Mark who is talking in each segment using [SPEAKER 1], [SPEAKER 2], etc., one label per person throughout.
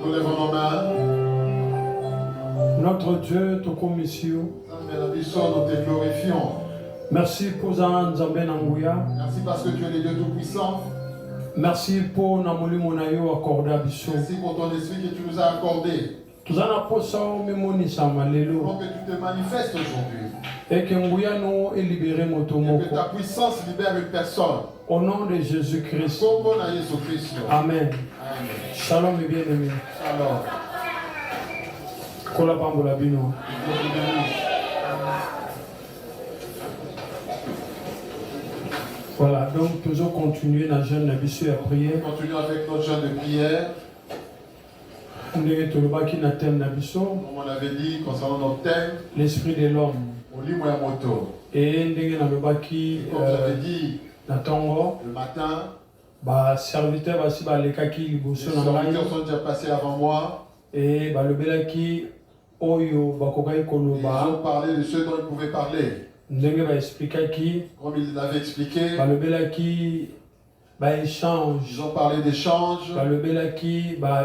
[SPEAKER 1] Nous lèvons nos mains.
[SPEAKER 2] Notre Dieu, te commission.
[SPEAKER 1] Nous te glorifions.
[SPEAKER 2] Merci pour Nzambe Nanguya.
[SPEAKER 1] Merci parce que tu es le Dieu Tout-Puissant.
[SPEAKER 2] Merci pour Namoli Monayo accordé à Bissau.
[SPEAKER 1] Merci pour ton esprit que tu nous as accordé.
[SPEAKER 2] Pour que
[SPEAKER 1] tu te manifestes aujourd'hui.
[SPEAKER 2] Et que Nguyano est libéré Motomoko.
[SPEAKER 1] Et que ta puissance libère une personne.
[SPEAKER 2] Au nom de Jésus-Christ.
[SPEAKER 1] Amen.
[SPEAKER 2] Shalom et bien-aimé.
[SPEAKER 1] Shalom.
[SPEAKER 2] Kola Pambola Bino. Voilà, donc toujours continuer dans le jeûne de à prier.
[SPEAKER 1] Continuons avec notre jeûne de prière.
[SPEAKER 2] Comme
[SPEAKER 1] on avait dit concernant notre thème,
[SPEAKER 2] l'esprit de l'homme. Et comme
[SPEAKER 1] j'avais dit le matin,
[SPEAKER 2] les serviteurs
[SPEAKER 1] sont déjà passés avant moi.
[SPEAKER 2] Et ils
[SPEAKER 1] ont parlé de ce dont ils pouvaient parler. Comme il l'avait expliqué,
[SPEAKER 2] échange.
[SPEAKER 1] Ils ont parlé d'échange.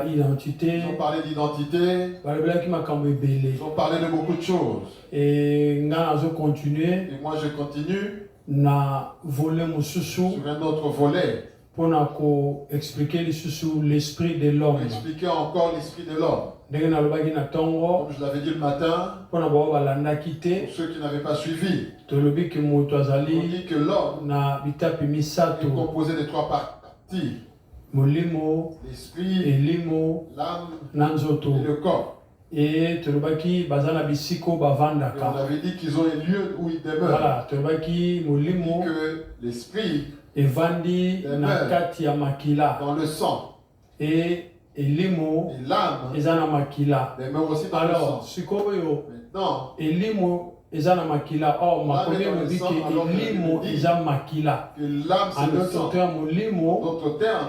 [SPEAKER 2] Identité.
[SPEAKER 1] Ils ont parlé d'identité. Ils ont parlé de beaucoup de choses.
[SPEAKER 2] Et moi je
[SPEAKER 1] continue.
[SPEAKER 2] Sur
[SPEAKER 1] un autre volet.
[SPEAKER 2] Pour expliquer l'esprit de l'homme.
[SPEAKER 1] Expliquer encore l'esprit de l'homme.
[SPEAKER 2] Comme
[SPEAKER 1] je l'avais dit le matin, pour ceux qui n'avaient pas suivi, on dit que l'homme est composé de 3 parties. L'esprit, l'âme et le corps.
[SPEAKER 2] Et
[SPEAKER 1] on avait dit qu'ils ont un lieu où ils demeurent.
[SPEAKER 2] Voilà,
[SPEAKER 1] que l'esprit dans le sang.
[SPEAKER 2] Et
[SPEAKER 1] l'âme demeure aussi dans le sang. Maintenant, que l'âme c'est le sang. D'autres termes,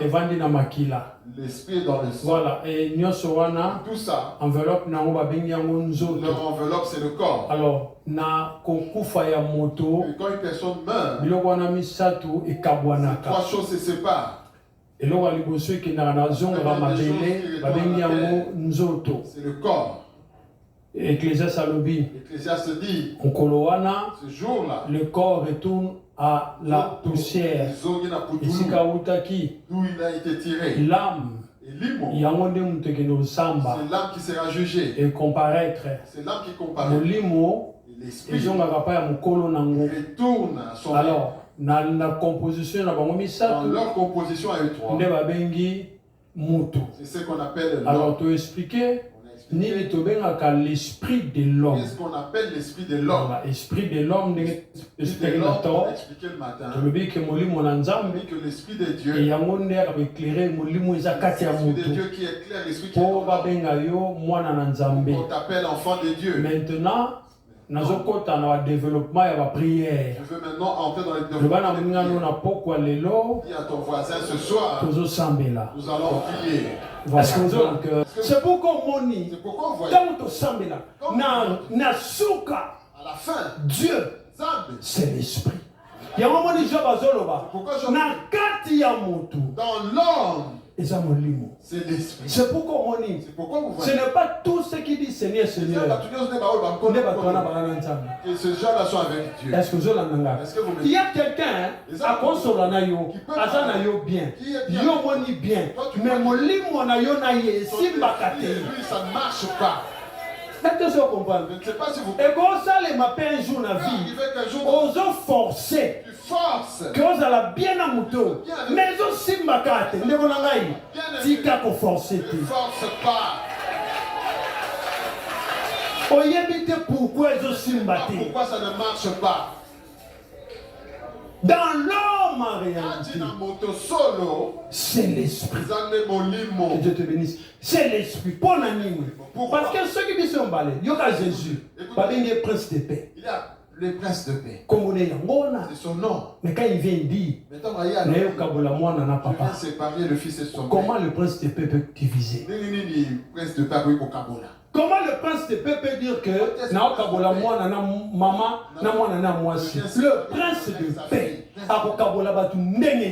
[SPEAKER 1] l'esprit est dans le sang.
[SPEAKER 2] Voilà, et
[SPEAKER 1] tout ça,
[SPEAKER 2] enveloppe
[SPEAKER 1] leur enveloppe c'est le corps.
[SPEAKER 2] Alors, quand
[SPEAKER 1] une personne meurt, ces 3 choses se séparent.
[SPEAKER 2] Et là, c'est
[SPEAKER 1] le corps.
[SPEAKER 2] Ecclésiaste
[SPEAKER 1] dit,
[SPEAKER 2] ce
[SPEAKER 1] jour-là,
[SPEAKER 2] le corps retourne à la poussière.
[SPEAKER 1] D'où il a été tiré.
[SPEAKER 2] L'âme, c'est
[SPEAKER 1] l'âme qui sera jugée.
[SPEAKER 2] Et comparaître.
[SPEAKER 1] C'est l'âme qui comparaît. L'esprit
[SPEAKER 2] retourne
[SPEAKER 1] à son
[SPEAKER 2] alors, dans la composition,
[SPEAKER 1] dans leur composition à eux 3, c'est ce qu'on appelle
[SPEAKER 2] alors, tu expliquer
[SPEAKER 1] Nini tobengaka l'esprit de l'homme.
[SPEAKER 3] Qu'est-ce qu'on appelle l'esprit de l'homme?
[SPEAKER 1] L'esprit de l'homme,
[SPEAKER 3] L'esprit de l'homme, on a expliqué le matin.
[SPEAKER 1] Que
[SPEAKER 3] l'esprit de Dieu,
[SPEAKER 1] et l'esprit
[SPEAKER 3] de Dieu qui éclaire l'esprit qui est en nous. On t'appelle enfant de Dieu.
[SPEAKER 1] Maintenant, je veux
[SPEAKER 3] maintenant entrer dans le développement. Dis à ton voisin ce soir, nous allons prier.
[SPEAKER 1] C'est pourquoi on dit,
[SPEAKER 3] à la fin,
[SPEAKER 1] Dieu, c'est l'esprit. Il y a un moment où
[SPEAKER 3] dans l'homme,
[SPEAKER 1] c'est l'esprit. C'est pourquoi on dit, ce n'est pas tout ce qui dit Seigneur, Seigneur.
[SPEAKER 3] Et ces gens-là sont avec Dieu.
[SPEAKER 1] Est-ce que il y a quelqu'un à Konsolanayo, à Zanayo bien, Yomoni bien, mais mon limo na yo na ye, Simbakate.
[SPEAKER 3] Lui, ça ne marche pas.
[SPEAKER 1] Je ne sais
[SPEAKER 3] pas si vous.
[SPEAKER 1] Et quand ça les m'appelle un jour na vie, osons forcer.
[SPEAKER 3] Force.
[SPEAKER 1] Que vous allez bien à mouton. Mais aussi Simbakate. Ne vous n'engaye. Tika pour forcer.
[SPEAKER 3] Force pas.
[SPEAKER 1] Pourquoi
[SPEAKER 3] pourquoi ça ne marche pas?
[SPEAKER 1] Dans l'homme en réalité, c'est l'esprit. Que Dieu te bénisse. C'est l'esprit. Parce que ceux qui disent balai, il y a Jésus. Pas bien le prince de paix.
[SPEAKER 3] Il y a le prince de paix.
[SPEAKER 1] C'est
[SPEAKER 3] son nom.
[SPEAKER 1] Mais quand il vient, il dit,
[SPEAKER 3] je viens séparer le fils et son père.
[SPEAKER 1] Comment le prince de paix peut diviser? Comment le prince de paix peut dire que le prince de paix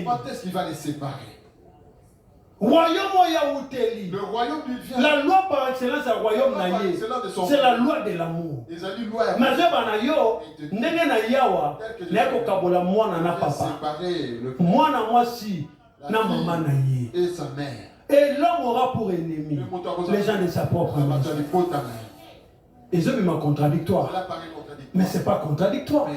[SPEAKER 3] quand est-ce qu'il va les séparer?
[SPEAKER 1] Le
[SPEAKER 3] royaume vient.
[SPEAKER 1] La loi par excellence, c'est le royaume c'est la loi de l'amour. Mais
[SPEAKER 3] et sa mère.
[SPEAKER 1] Et l'homme aura pour ennemi les gens de sa propre maison. Et je me contradictoire. Mais ce n'est pas contradictoire.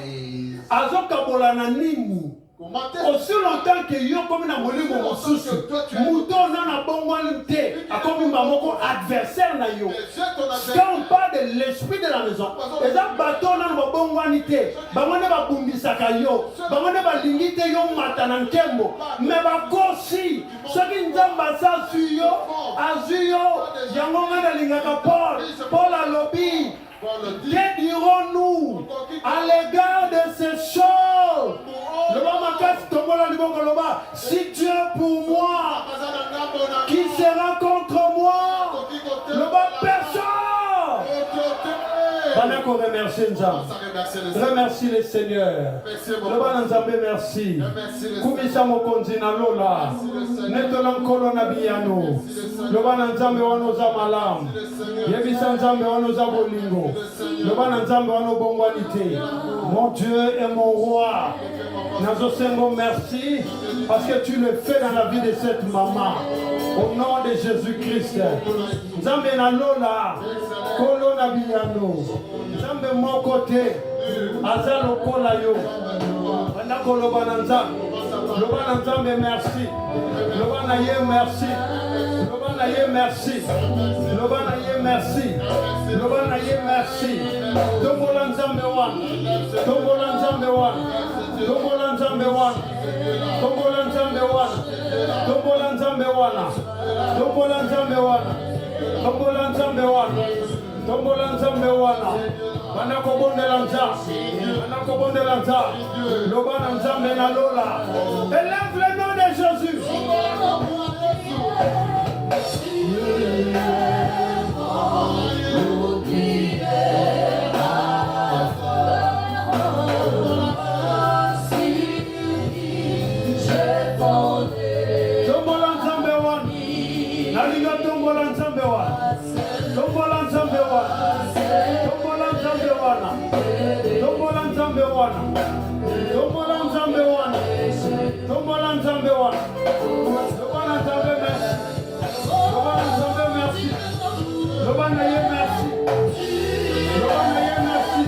[SPEAKER 1] Aussi longtemps que yo comme na molimo mosusu mouton na bongwani te akomi mamoko adversaire na yo. Quand on parle de l'esprit de la maison, les bateaux na bongwani te bamone ba bumbisaka yo bamone ba lingite yo matana nkembo mais ba kosi soki nzamba sa suyo azuyo yango ngana lingaka Paul alobi. Que dirons-nous à l'égard de ces choses? Si Dieu est pour moi, qui sera contre moi? Le bas personne. Remercie le Seigneur. Le bas Nzambe merci. Kumisa mokonzi na lola. Netola nkolo na biyano. Le bas Nzambe wanoza malam. Yebisa Nzambe wanoza bolingo. Le bas Nzambe wano bongwanite. Mon Dieu est mon roi. Nazosengo merci parce que tu le fais dans la vie de cette maman. Au nom de Jésus-Christ. Nzambe na lola. Kolo na biyano. Nzambe mon côté. Azalo kola yo. Bandako loba na Nzambe. Loba na Nzambe merci. Loba na ye merci. Loba na ye merci. Loba na ye merci. Loba na ye merci. Tombola Nzambe wana. Tombola Nzambe wana. Tombola Nzambe wana. Tombola Nzambe wana. Tombola Nzambe wana. Tombola Nzambe wana. Tombola Nzambe wana. Tombola Nzambe wana. Bandako bondela Nzambe. Bandako bondela Nzambe. Loba na Nzambe na lola. Élève le nom de Jésus. Tombola Nzambe wana. Nalinga tombola Nzambe wana. Tombola Nzambe wana. Tombola Nzambe wana. Tombola Nzambe wana. Tombola Nzambe wana. Tombola Nzambe wana. Tombola Nzambe merci. Tombola Nzambe merci. Tombola ye merci. Tombola ye merci.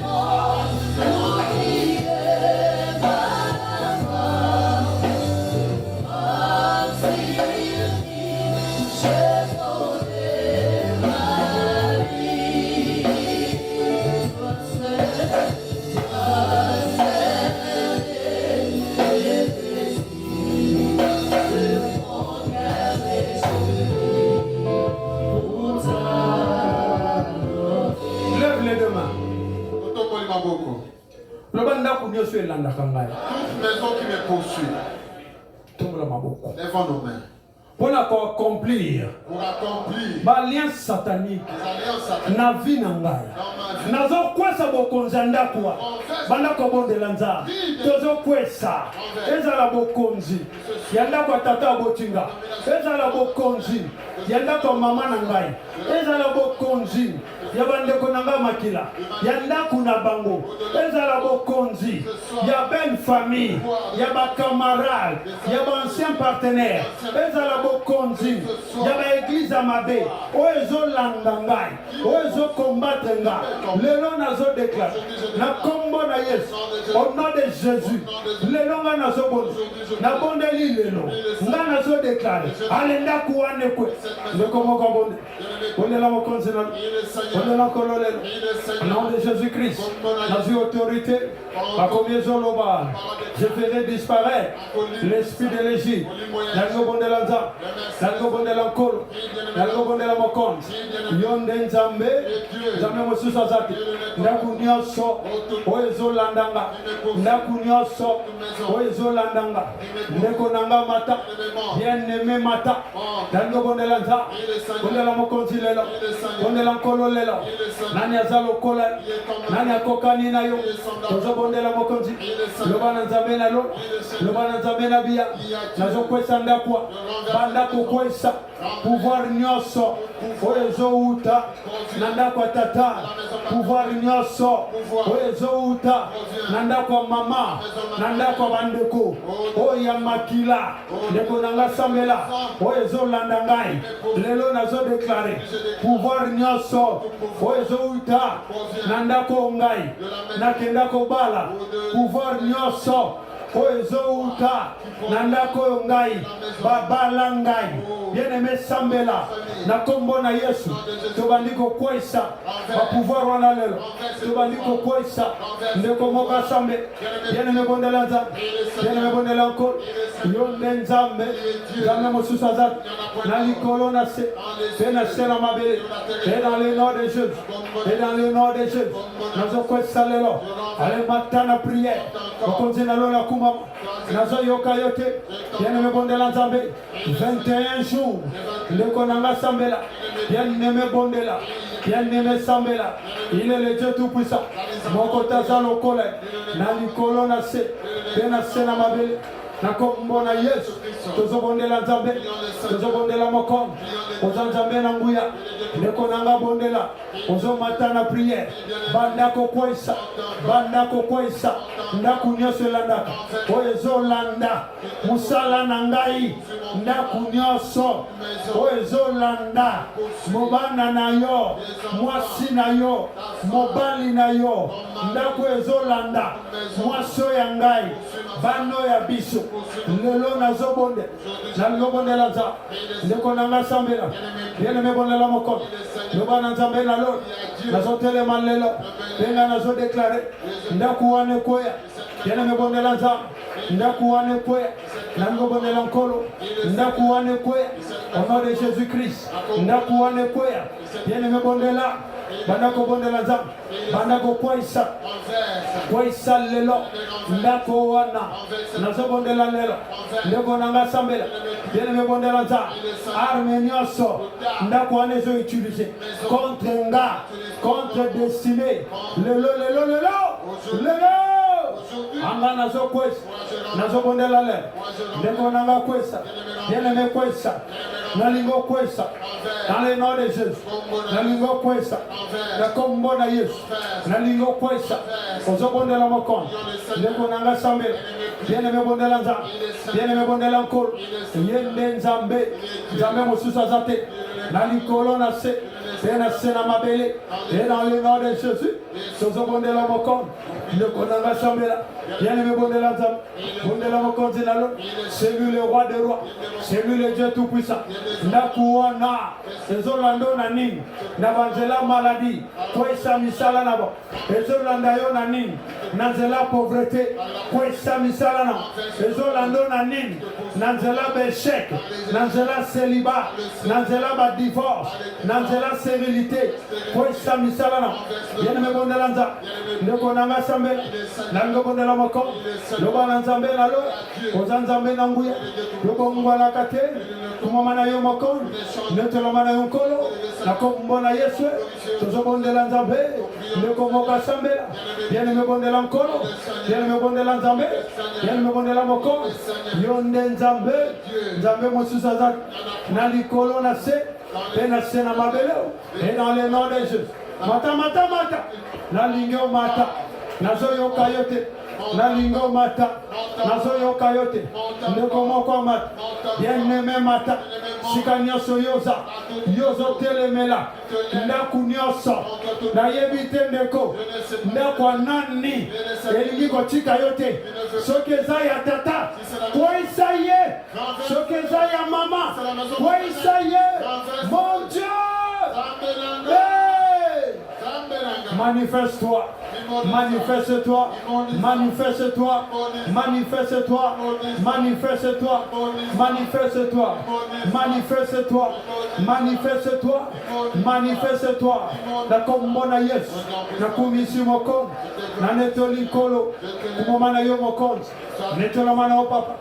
[SPEAKER 3] beaucoup.
[SPEAKER 1] Le banda kunyo sur l'anda kangai.
[SPEAKER 3] Toute maison qui me poursuit.
[SPEAKER 1] Tombe la maboko.
[SPEAKER 3] Lèvons nos mains.
[SPEAKER 1] Pour accomplir l'alliance satanique na vie na ngai nazo kwesa bokonza ndakwa banda ko bondela nza tozo kwesa ezala bokonzi yanda kwa tata botinga ezala bokonzi yanda kwa mama na ngai ezala bokonzi ya bandeko na ngai makila yanda kuna bango ezala bokonzi ya belle famille ya ba camarade ya ba ancien partenaire ezala bokonzi ya ba église amabe oezo landa ngai oezo combattre ngai lelo nazo déclare na kombo na Yesu au nom de Jésus lelo nga nazo bonde na bondeli lelo nga nazo déclare alenda kuane kwe ndeko moko bonde bonde la mokonzi na bonde la kololelo au nom de Jésus-Christ nazo autorité à combien zoloba je ferai disparaître l'esprit de l'Égypte nango bonde la nza nango bonde la nkolo nango bonde la mokonzi yonde nzambe nzambe mosusu azaki ndaku nyonso oyo ezolandanga ndaku nyonso oyo ezolandanga ndeko nanga mata bien-aimé mata nango bondela nza bondela mokonzi lelo bondela nkolo lelo nani aza lokola nani akokani na yo tozobondela mokonzi loba na nzambe na lo loba na nzambe na bia nazokwesa ndakwa bandako kwesa pouvoir nyonso oyo ezouta na ndako ya tata pouvoir nyonso oyo ezouta na ndako ya mama na ndako ya bandeko oyo ya makila ndeko nanga sambela oyo ezolanda ngai lelo nazodeklare pouvoir nyonso oyo ezouta na ndako ngai nakenda kobala pouvoir nyonso oyo ezouta na ndako oyo ngai babala ngai bien-aimé sambela na kombo na Yesu tobandi kokwesa bapouvoir wana lelo tobandi kokwesa ndeko moko asambe bien-aimé bondela nzambe bien-aimé bondela nkolo yo nde nzambe nzambe mosusu aza na likolo na se mpe na se na mabele et dans le nom de Jésus et dans le nom de Jésus nazokwesa lelo ale matana prière okonzi na lola kuma nazoyoka yo te bien-aimé bondela nzambe 21 jours ndeko nanga sambela bien-aimé bondela bien-aimé sambela il est le Dieu tout-puissant moko taza lokola na likolo na se mpe na se na mabele na kombo na Yesu tozobondela nzambe tozobondela mokonzi oza nzambe na nguya ndeko nanga bondela ozomata na prière bandako kwesa ndaku nyonso elandaka oyo ezolanda mosala na ngai ndaku nyonso oyo ezolanda mobana na yo mwasi na yo mobali na yo ndaku ezolanda mwasi ya ngai bano ya biso lelo nazobonde nalobondela nza ndeko nanga sambela bien-aimé bondela mokonzi loba na nzambe na lo nazotelema lelo mpenga nazodeklare ndaku wana ekweya bien-aimé bondela nzambe ndaku wana ekweya nango bondela nkolo ndaku wana ekweya au nom de Jésus-Christ ndaku wana ekweya bien-aimé bondela bandako bondela nzambe bandako kwesa lelo ndako wana nazobondela lelo ndeko nanga sambela bien-aimé bondela nzambe arme nyonso ndako wana ezoutilize contre nga contre destiné lelo anga nazokwesa nazobondela lelo ndeko nanga kwesa bien-aimé kwesa nalingo kwesa dans le nom de Jésus nalingo kwesa na kombo na Yesu nalingo kwesa ozobondela mokonzi ndeko nanga sambela bien-aimé bondela nzambe bien-aimé bondela nkolo yende nzambe mosusu aza te na likolo na se mpe na se na mabele et dans le nom de Jésus tozobondela mokonzi Ndekonanga Sambela, bien-aimé Bondela Nzambe, Bondela Mokonzi Nalo, c'est lui le roi des rois, c'est lui le Dieu tout-puissant. Nakuana, Ezolando Nanin, Navanzela maladie, Kwesa Misala Nabo, Ezolanda Yo Nanin, Nanzela pauvreté, Kwesa Misala Nabo, Ezolando Nanin, Nanzela Béchec, Nanzela célibat, Nanzela divorce, Nanzela stérilité, Kwesa Misala Nabo, bien-aimé Bondela Nzambe, Ndekonanga Sambela, Nango Bondela Moko, Loba Nzambe Nalo, Ozanzambe Nanguya, Lobongwala Kate, Kumamana Yo Moko, Netolomana Yo Kolo, Nakombona Yesu, Tozobondela Nzambe, Nekomoka Sambela, bien-aimé Bondela Nkolo, bien-aimé Bondela Nzambe, bien-aimé Bondela Moko, Yonde Nzambe, Nzambe Mosusazak, Nalikolo Nase, Penase na Mabeleo, et dans le nom de Jésus. Mata, mata, mata, Nalingo Mata, Nazoyo Kayote, Nalingo Mata, Nazoyo Kayote, Nekomoko Mata, bien-aimé Mata, Sikanyoso Yoza, Yozo Telemela, Ndaku Nyoso, Nayebite Ndeko, Ndakwa Nani, Elingi Kochika Yote, Sokezaya Tata, Kwaisaye, Sokezaya Mama, Kwaisaye, mon Dieu! Manifeste-toi, manifeste-toi, manifeste-toi, manifeste-toi, manifeste-toi, manifeste-toi, manifeste-toi, manifeste-toi, manifeste-toi. Na kombona Yesu, na kumisi mokonzi, na netoli kolo, kumomana yo mokonzi, netola mana o papa,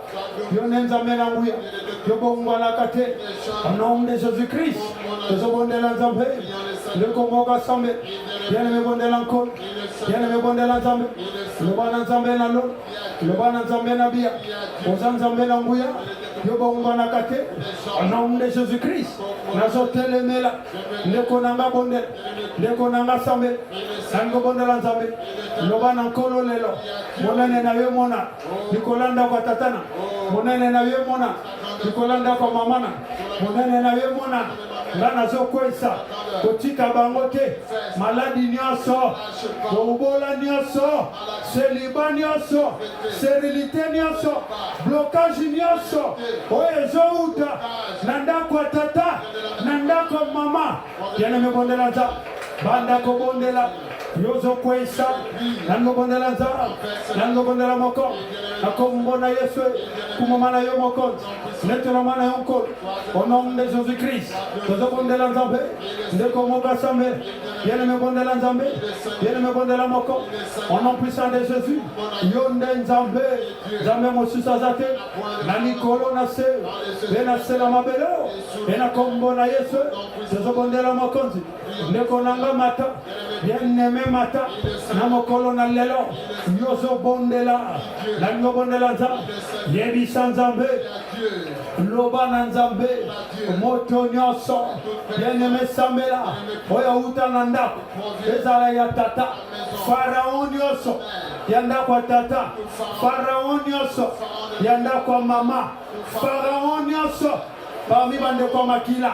[SPEAKER 1] yo nenzambe na nguya, yo bongwana kate, au nom de Jésus-Christ, yo bondela nzambe, le komoka sambe, bien-aimé Bondela Nkolo, bien-aimé Bondela Nzambe, Lobana Nzambe na lo, Lobana Nzambe na bia, Oza Nzambe na nguya, Yobonga na kate, au nom de Jésus-Christ, Nazotelemela, Nekonanga Bondela, Nekonanga Sambe, Sango Bondela Nzambe, Lobana Nkolo lelo, Monene na yo mona, Nikolanda kwa tatana, Monene na yo mona, Nikolanda kwa mamana, Monene na yo mona, Ngana zo kwesa, kotika bangote, maladi nyoso, kobola nyoso, célibat nyoso, stérilité nyoso, blocage nyoso, oyezo uta, nanda kwa tata, nanda kwa mama, bien-aimé Bondela Nzambe, banda ko bondela, yozo kwesa, nango Bondela Nzambe, nango Bondela Moko, nakombona Yesu, kumomana yo moko, netolomana yo moko, au nom de Jésus-Christ, yozo Bondela Nzambe, ndeko moka sambe, bien-aimé Bondela Nzambe, bien-aimé Bondela Moko, au nom puissant de Jésus, yonde Nzambe, Nzambe Mosusazate, nani kolo nase, benase la mabelo, benakombona Yesu, yozo Bondela Mokonzi, ndeko nanga mata, bien-aimé mata, namokolo na lelo, yozo Bondela, nango Bondela Nzambe, yebisa Nzambe, loba na Nzambe, moto nyoso, bien-aimé Sambela, oya uta na ndako, ezala ya tata, Farao nyoso, yanda kwa tata, Farao nyoso, yanda kwa mama, Farao nyoso, parmi bande kwa makila,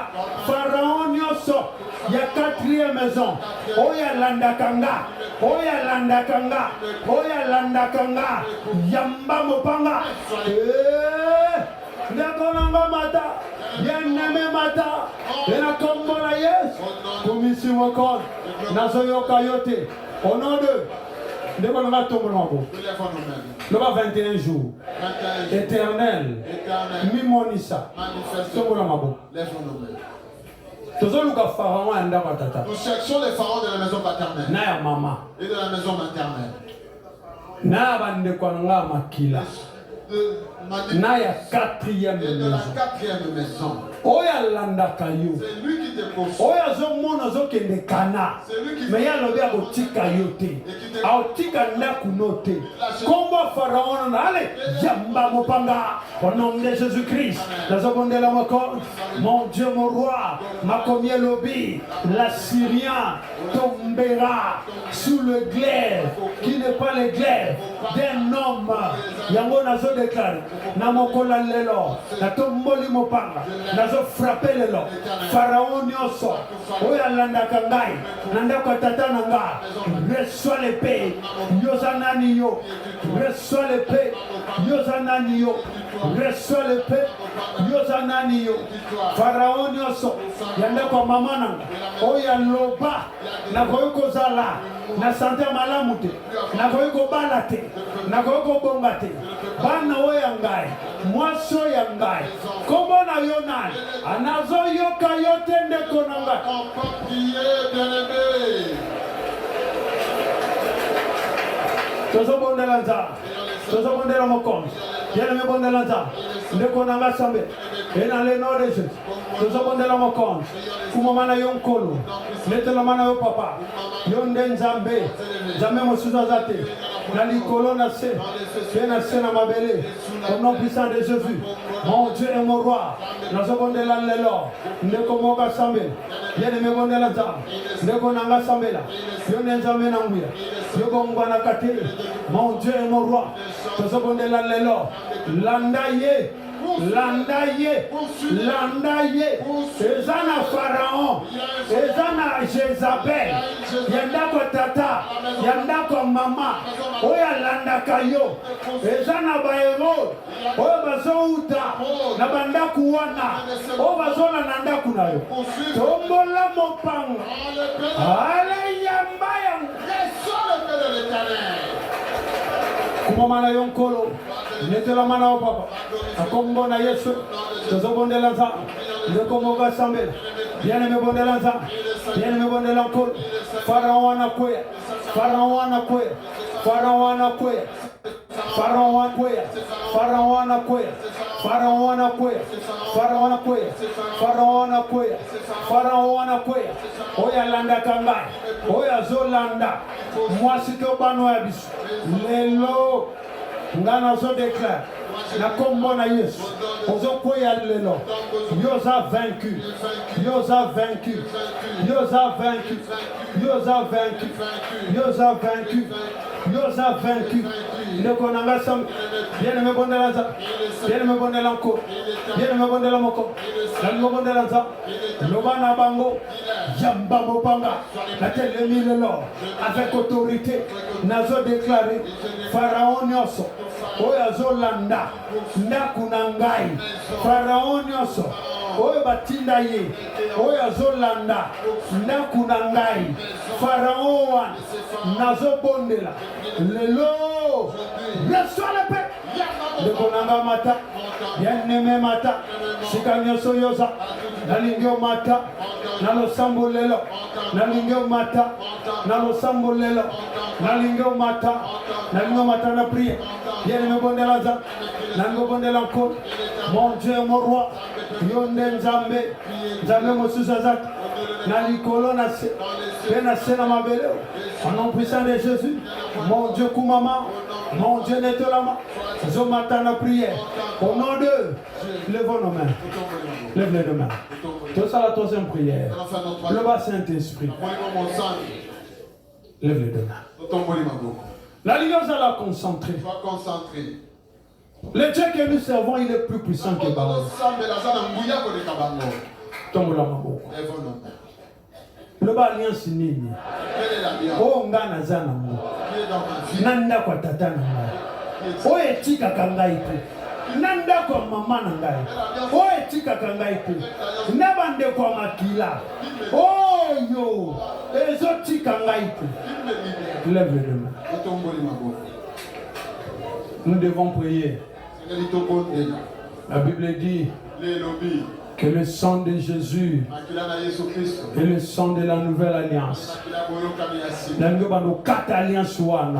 [SPEAKER 1] Farao nyoso, ya 4e maison, oya landakanga, oya landakanga, oya landakanga, yamba mopanga, Nekonanga mata, bien-aimé mata, benakombona Yesu, kumisi mokon, nazoyoka yote, au nom de, Nekonanga tombolongo, le 21 jours, éternel, mimonisa, tombolongo.
[SPEAKER 3] Nous cherchons les pharaons de la maison paternelle et de la maison maternelle.
[SPEAKER 1] Naya 4e
[SPEAKER 3] maison.
[SPEAKER 1] C'est
[SPEAKER 3] lui qui te pose.
[SPEAKER 1] C'est lui qui mais ya lobi akotika yote. Aotika ndaku note. Kombo Pharaon na ale yamba mopanga. Au nom de Jésus-Christ. Nazobondela moko. Mon Dieu mon roi, makomie lobi, l'Assyrien tombera sous le glaive qui n'est pas le glaive d'un homme. Yango nazo déclare. Namokola lelo, na tomboli mopanga, nazo frappé lelo. Pharaon nyonso oyo alandaka ngai na ndako ya tata na nga reçois l'épée yoza nani yo reçois l'épée yoza nani yo reçois l'épée yoza nani yo Pharaon nyonso ya ndako ya mama na nga oyo aloba nakoki kozala na sante malamu te nakoki kobala te nakoki kobonga te bana oyo ya ngai mwasi oyo ya ngai kombo na yo nani anazoyoka yo te ndeko na ngai tozobondela nzambe tozobondela mokonzi bien-aimé bondela nzambe ndeko na ngai sambe et dans le nom de Jésus tozobondela mokonzi kumama na yo nkolo netelama na yo papa yo nde nzambe nzambe mosusu aza te na likolo na se mpe na se na mabele au nom puissant de Jésus mon Dieu et mon roi nazobondela lelo ndeko moko asambela bien-aimé bondela nzambe ndeko na ngai asambela yo nde nzambe na nguya yo bongwanaka te mon Dieu et mon roi tozobondela lelo landa ye landa ye landa ye eza na Pharaon eza na Jezabel ya ndako tata ya ndako mama oyo alandaka yo eza na baherode oyo bazouta na bandako wana oyo bazola na ndako na yo tombola mopanga ale yamba ya kumama na yo nkolo netelama na yo papa akombo na Yesu tozobondela nzambe ndeko moko asambela bien-aimé bondela nzambe bien-aimé bondela nkolo Pharaon wana kweya Pharaon wana kweya Pharaon wana kweya Pharaon wana kweya Pharaon wana kweya Pharaon wana kweya Pharaon wana kweya Pharaon wana kweya Pharaon wana kweya oyo alandaka ngai oyo azolanda mwasi to bano ya biso lelo nga nazodeklare na kombo na Yesu ozokweya lelo yoza vaincu yoza vaincu yoza vaincu yoza vaincu yoza vaincu yoza vaincu ndeko na nga sam bien-aimé bondela nzambe bien-aimé bondela nkolo bien-aimé bondela moko nalingo bondela nzambe loba na bango yamba mopanga natelemi lelo avec autorité nazodéclare Pharaon nyonso oyo azolanda ndako na ngai Pharaon nyonso oyo batinda ye oyo azolanda ndako na ngai Pharaon wana nazobondela lelo reçois la paix ndeko na nga mata bien-aimé mata sika nyonso yoza nalingi omata na losambo lelo nalingi omata na losambo lelo nalingi omata na prière bien-aimé bondela nzambe nalingi bondela nkolo mon Dieu mon roi yo nde nzambe nzambe mosusu aza na likolo na se mpe na se na mabele au nom puissant de Jésus mon Dieu kumama mon Dieu netolama zomata na prière au nom de levons nos mains lève les deux mains tout ça la troisième prière le bas Saint-Esprit lève les deux mains la lumière va la concentrer. Le Dieu que nous servons, il est plus puissant que Baal. Tombola maboko. Le Baal alliance nini? Oh ngana zana mo. Nanda kwa tata na ngai. Oh etika kangai tu. Nanda kwa mama na ngai. Oh etika kangai tu. Nabande kwa makila. Oh yo. Ezotika ngai tu. Lève les deux mains. Nous devons prier. La Bible dit que le sang de Jésus est le sang de la nouvelle alliance. Nous avons 4 alliances. Nous avons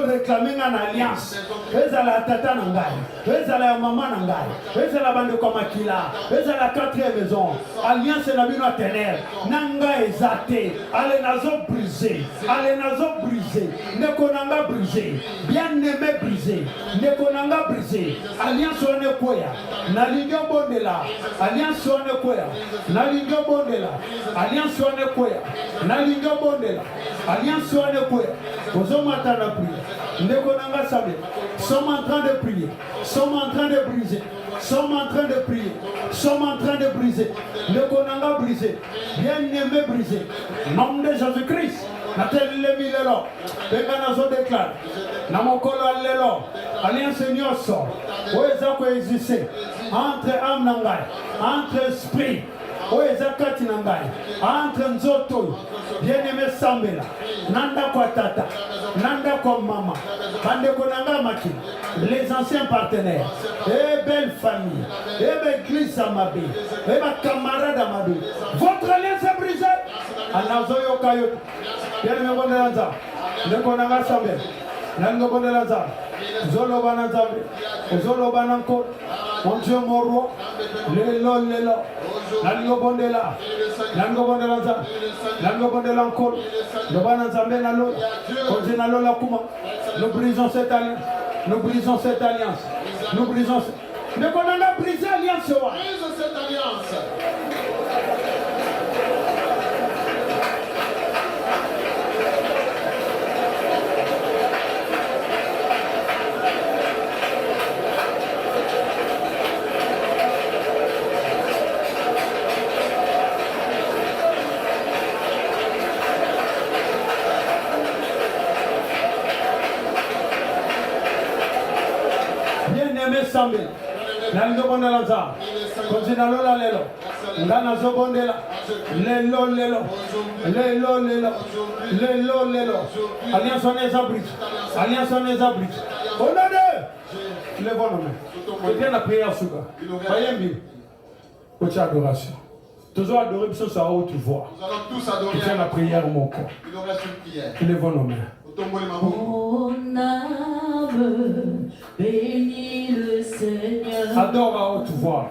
[SPEAKER 1] réclamé une alliance. Nous avons tata nangai, nous avons maman nangai, nous avons bande comme Akila, nous avons la 4e maison. Alliance na bino ténèbres. Nanga ezate, allez nazo briser, allez nazo briser. Neko nanga briser, bien aimé briser, neko nanga briser. Alliance one koya, na lingo bondela, alliance one koya, na lingo bondela, alliance one koya, na lingo bondela, alliance one koya. Ozomata na prière. Sommes en train de prier. Sommes en train de briser. Sommes en train de prier. Sommes en train de briser. Le konanga brisé. Bien-aimé brisé. Nom de Jésus-Christ. Natel levi lelo. Pekanazo déclare. Namokolo lelo. Alliance nyoso. Oeza ko exister. Entre âme nangai. Entre esprit. Oeza kati nangai. Entre nzoto. Bien-aimé Sambela. Nanda kwa tata. Nanda kwa mama. Bande konanga maki. Les anciens partenaires. Eh belle famille. Eh belle église à ma vie. Eh ma camarade à ma vie. Votre alliance est brisée. Anazoyo kayo. Bien-aimé Bondelanza. Le konanga Sambela. Nango Bondelanza. Zolo bananzabe. Zolo bananko. Mon Dieu mon roi. Lelo lelo. Nango Bondela. Nango Bondelanza. Nango Bondelanko. Le bananzabe nalo. Konjenalo la kuma. Nous brisons cette alliance. Nous brisons cette alliance. Nous brisons. Mais qu'on en a brisé l'alliance.
[SPEAKER 3] Brise cette alliance.
[SPEAKER 1] Bien-aimé Samuel, Nando Bondelanza, Continalo la lelo, Ndana Zobondela, Lelo lelo, Lelo lelo, Lelo lelo, Alliance on les abrite, Alliance on les abrite. Au nom de, lève nos mains. Je viens la prière sur toi. Voyez bien, côté adoration. Toujours adorer, parce que ça a haute voix.
[SPEAKER 3] Nous allons tous adorer.
[SPEAKER 1] Je viens la prière mon corps.
[SPEAKER 3] Il nous reste une prière.
[SPEAKER 1] Lève nos mains.
[SPEAKER 4] Mon âme bénit le Seigneur.
[SPEAKER 1] Adore à haute voix.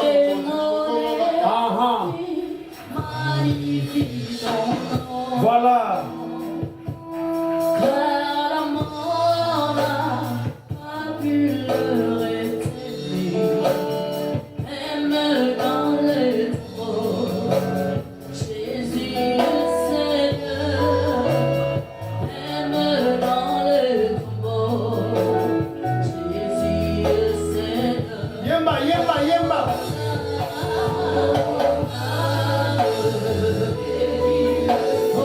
[SPEAKER 4] Et mon esprit magnifie son nom.
[SPEAKER 1] Voilà.
[SPEAKER 4] Car la mort n'a pas pu le réprimer. Même dans le trône, Jésus le Seigneur. Même dans le tombeau, Jésus le Seigneur.
[SPEAKER 1] Yemba, yemba, yemba.
[SPEAKER 4] Oh,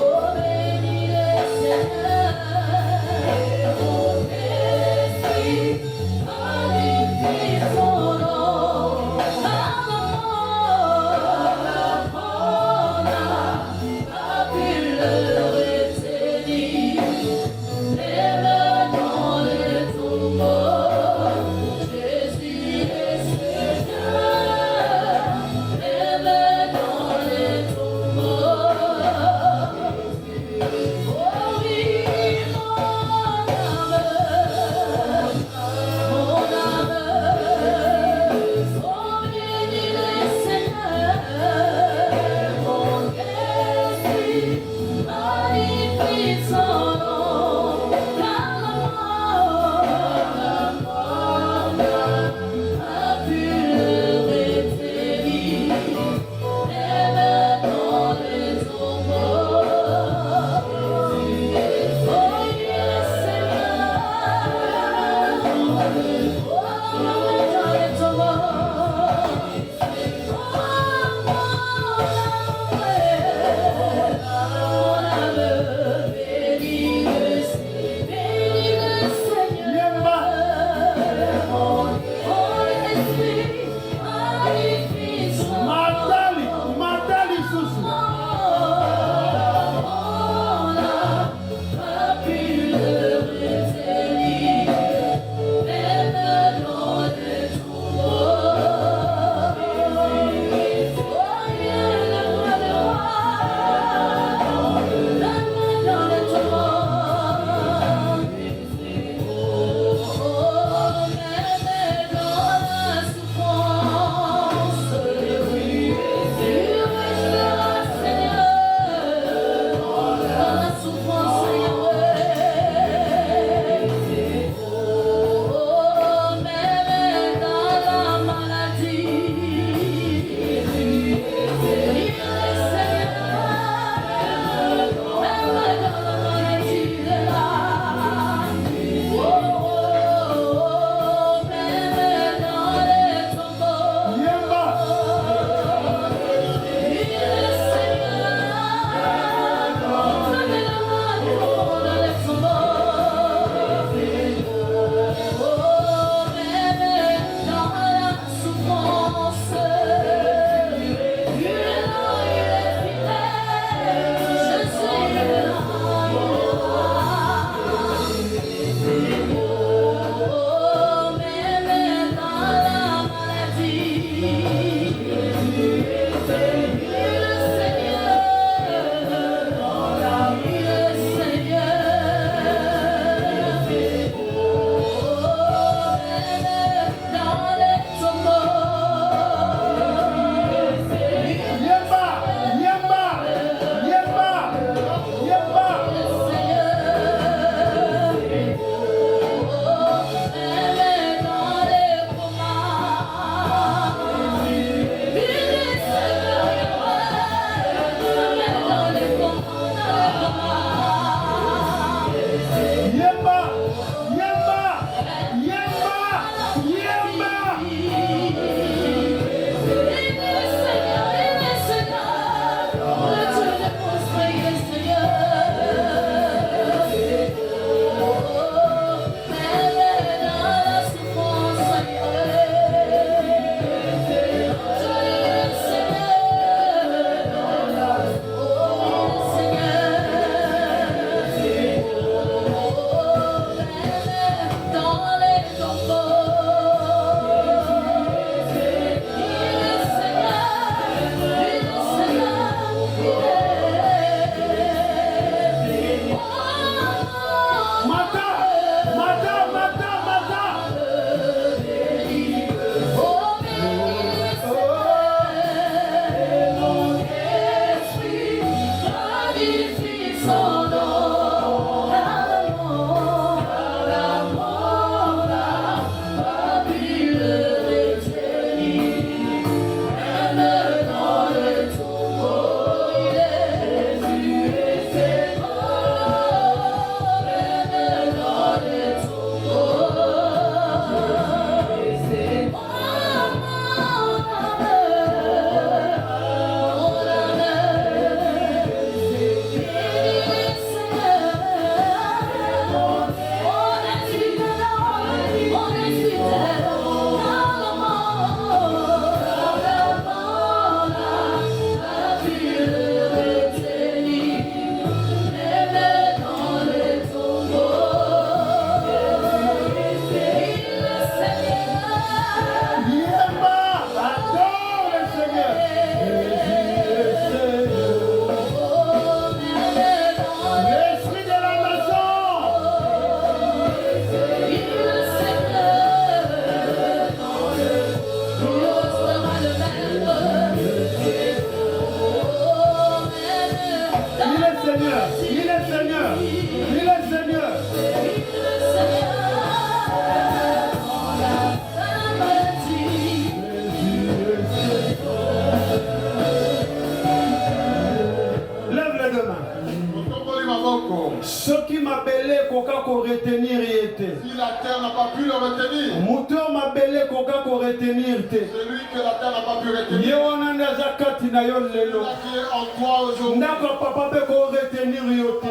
[SPEAKER 1] mabele koka ko retenir yete.
[SPEAKER 3] Si la terre n'a pas pu le retenir.
[SPEAKER 1] Moteur mabele koka ko retenir te.
[SPEAKER 3] Celui que la terre n'a pas pu retenir.
[SPEAKER 1] Yewana ndaza kati na yo lelo.
[SPEAKER 3] Qui est en toi aujourd'hui.
[SPEAKER 1] Ndako papa pe ko retenir yote.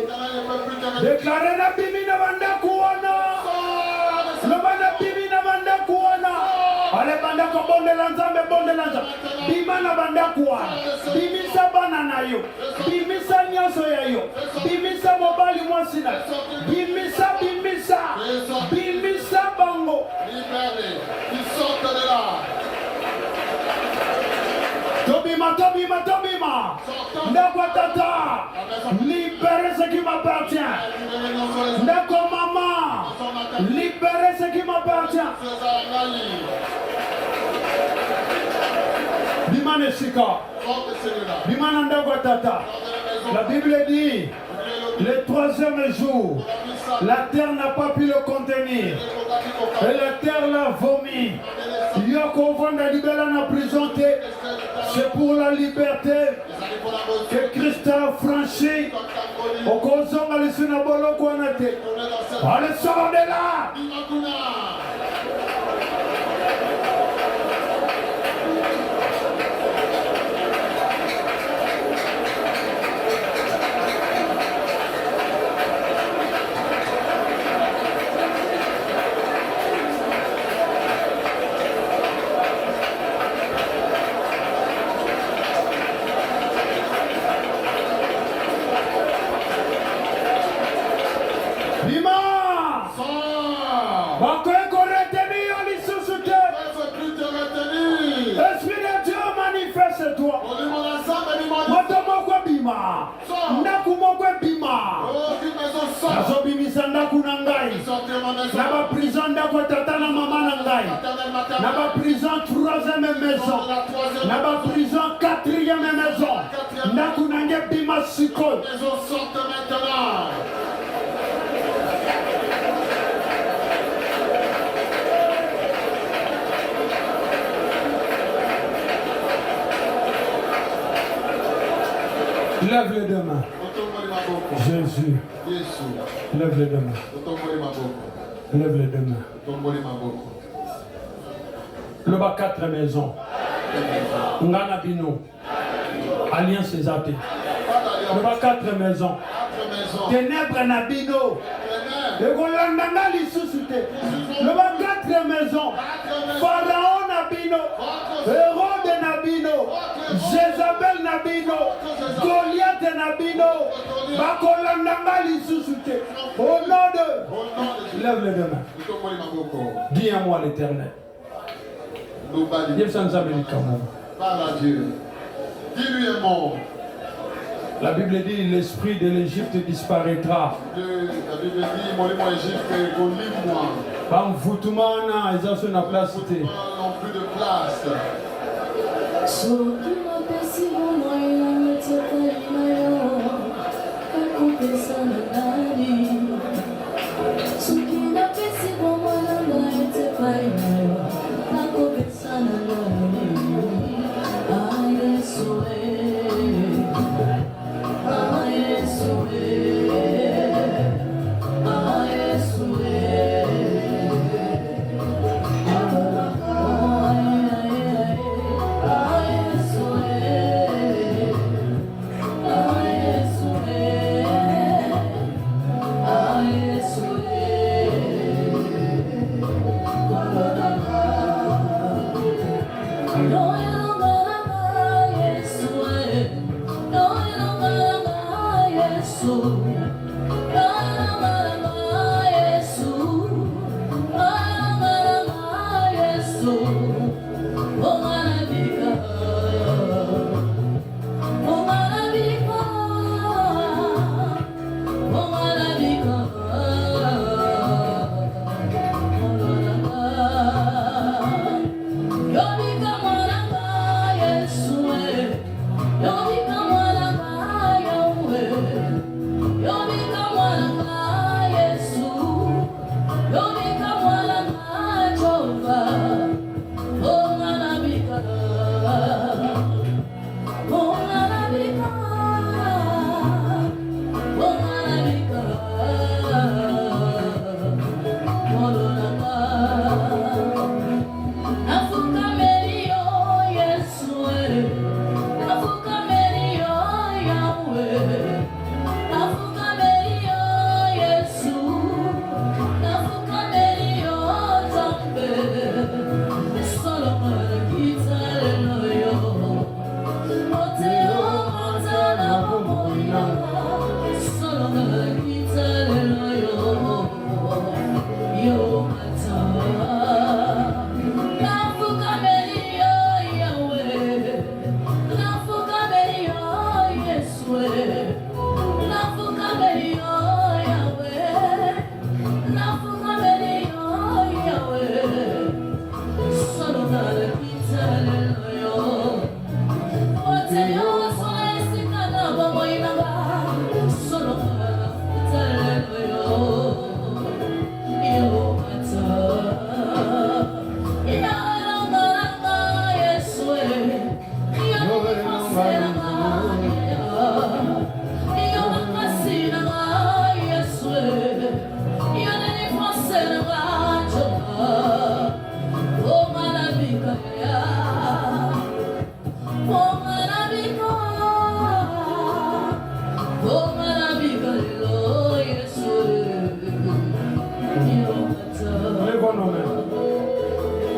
[SPEAKER 1] Déclarer na bimi na banda kuona. Le banda bimi na banda kuona. Ale banda ko bonde lanzambe bonde lanzambe. Bima na banda kuona. Bimisa bana na yo. Bimisa nyoso ya yo. Bimisa mobali mwasi na. Bimisa bimisa. Bimisa bango.
[SPEAKER 3] Libérez. Ils sortent de là.
[SPEAKER 1] Tobima, Tobima, Tobima. Ndako tata. Libérez ce qui m'appartient. Ndako maman. Libérez ce qui m'appartient. Bima nesika. Bima ndako tata. La Bible dit, le troisième jour, la terre n'a pas pu le contenir. Et la terre l'a vomi. Yoko vanda libéra na prison. C'est pour la liberté que Christ a franchi. Okozonga lisuna bolo kwanate. Allez, sort de là. Naba prison ndako tata na mama na ngai. Naba prison troisième maison. Naba prison quatrième maison. Ndako nange bima siko.
[SPEAKER 3] Maison sorte maintenant.
[SPEAKER 1] Lève les deux mains. Jésus. Lève les deux mains. Lève les deux mains. Le bas 4 maisons. Ngana Bino. Alliance Zate. Le bas 4 maisons. Ténèbres Nabino. Le Golandanga Lissusute. Le bas 4 maisons. Pharaon Nabino. Hérode Nabino. Jézabel Nabino. Goliath Nabino. Bakolandanga Lissusute. Au nom de. Lève les deux mains. Dis à moi l'Éternel.
[SPEAKER 3] Parle à Dieu. Dis-lui un mot.
[SPEAKER 1] La Bible dit l'esprit de l'Égypte disparaîtra.
[SPEAKER 3] La Bible dit mon Égypte moi.
[SPEAKER 1] Bam Foutoumana, ils ont une place.
[SPEAKER 3] Ils n'ont plus de place.
[SPEAKER 4] Yes,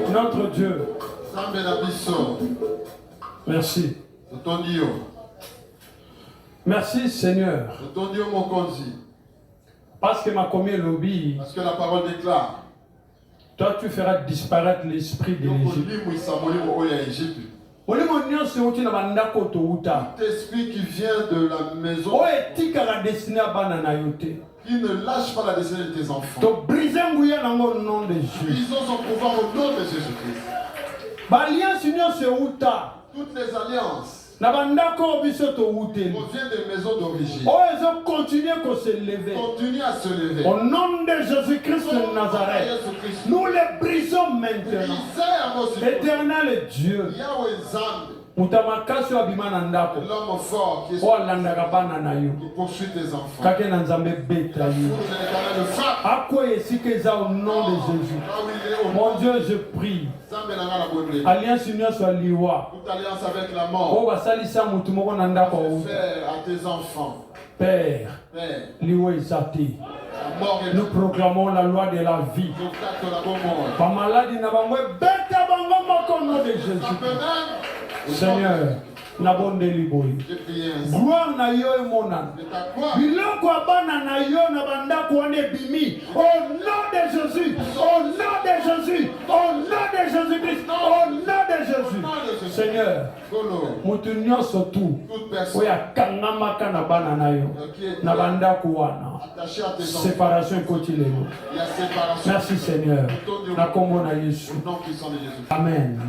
[SPEAKER 1] Notre Dieu. Merci. Merci Seigneur. Parce que ma commune lobby.
[SPEAKER 3] Parce que la parole déclare.
[SPEAKER 1] Toi tu feras disparaître l'esprit de l'Égypte.
[SPEAKER 3] Tout esprit qui vient de la maison. Qui ne lâche pas la destinée de tes enfants. Brisons son pouvoir au nom de Jésus-Christ. Toutes les alliances proviennent des maisons d'origine.
[SPEAKER 1] Continue à se lever. Au nom de Jésus-Christ de Nazareth, nous les brisons maintenant. Éternel Dieu.
[SPEAKER 3] L'homme fort qui poursuit tes enfants.
[SPEAKER 1] Au nom de Jésus. Mon Dieu, je prie. Alliance union soit liwa.
[SPEAKER 3] Toute alliance avec la mort. Faire à tes enfants.
[SPEAKER 1] Père, nous proclamons la loi de la vie. Pas maladie n'a pas au nom de Jésus. Seigneur, nabonde liboyi. Gloire na yo emonan. Biloko abana na yo na banda kuone bimi. Au nom de Jésus. Au nom de Jésus. Au nom de Jésus-Christ. Au nom de Jésus. Seigneur, mutu nyonso tu. Oya kangamaka na bana na yo. Na banda kuwana. Séparation continue. Merci Seigneur. Na kombo na Yesu. Amen.